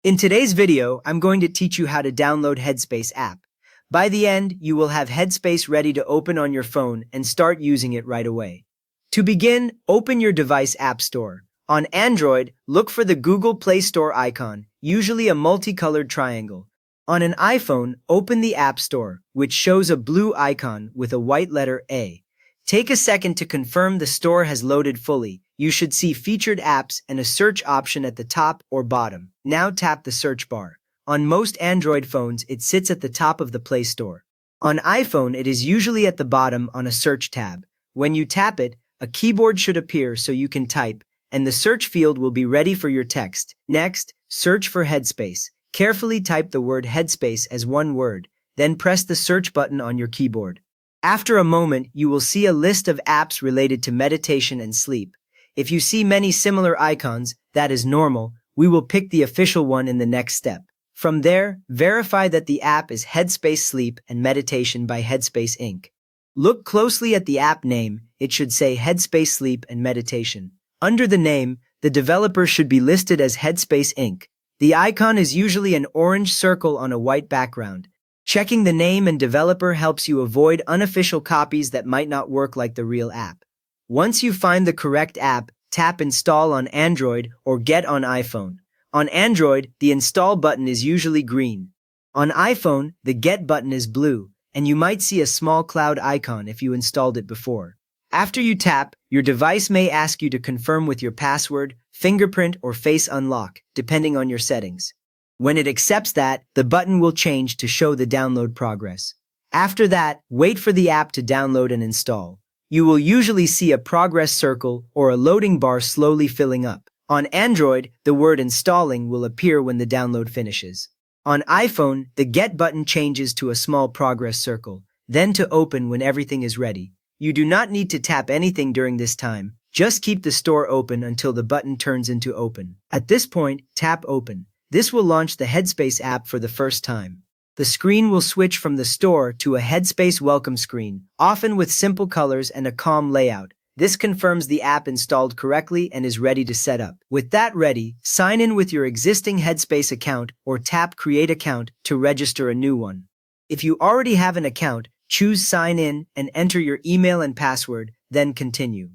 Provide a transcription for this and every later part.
In today's video, I'm going to teach you how to download Headspace app. By the end, you will have Headspace ready to open on your phone and start using it right away. To begin, open your device App Store. On Android, look for the Google Play Store icon, usually a multicolored triangle. On an iPhone, open the App Store, which shows a blue icon with a white letter A. Take a second to confirm the store has loaded fully. You should see featured apps and a search option at the top or bottom. Now tap the search bar. On most Android phones, it sits at the top of the Play Store. On iPhone, it is usually at the bottom on a search tab. When you tap it, a keyboard should appear so you can type, and the search field will be ready for your text. Next, search for Headspace. Carefully type the word Headspace as one word, then press the search button on your keyboard. After a moment, you will see a list of apps related to meditation and sleep. If you see many similar icons, that is normal. We will pick the official one in the next step. From there, verify that the app is Headspace Sleep and Meditation by Headspace Inc. Look closely at the app name. It should say Headspace Sleep and Meditation. Under the name, the developer should be listed as Headspace Inc. The icon is usually an orange circle on a white background. Checking the name and developer helps you avoid unofficial copies that might not work like the real app. Once you find the correct app, tap Install on Android or Get on iPhone. On Android, the Install button is usually green. On iPhone, the Get button is blue, and you might see a small cloud icon if you installed it before. After you tap, your device may ask you to confirm with your password, fingerprint, or face unlock, depending on your settings. When it accepts that, the button will change to show the download progress. After that, wait for the app to download and install. You will usually see a progress circle or a loading bar slowly filling up. On Android, the word installing will appear when the download finishes. On iPhone, the Get button changes to a small progress circle, then to open when everything is ready. You do not need to tap anything during this time. Just keep the store open until the button turns into open. At this point, tap open. This will launch the Headspace app for the first time. The screen will switch from the store to a Headspace welcome screen, often with simple colors and a calm layout. This confirms the app installed correctly and is ready to set up. With that ready, sign in with your existing Headspace account or tap Create Account to register a new one. If you already have an account, choose Sign In and enter your email and password, then Continue.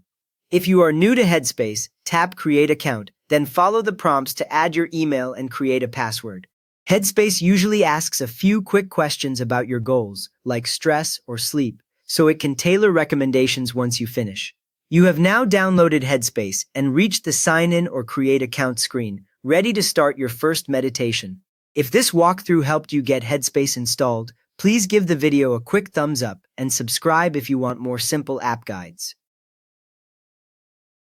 If you are new to Headspace, tap Create Account, then follow the prompts to add your email and create a password. Headspace usually asks a few quick questions about your goals, like stress or sleep, so it can tailor recommendations once you finish. You have now downloaded Headspace and reached the Sign In or Create Account screen, ready to start your first meditation. If this walkthrough helped you get Headspace installed, please give the video a quick thumbs up and subscribe if you want more simple app guides.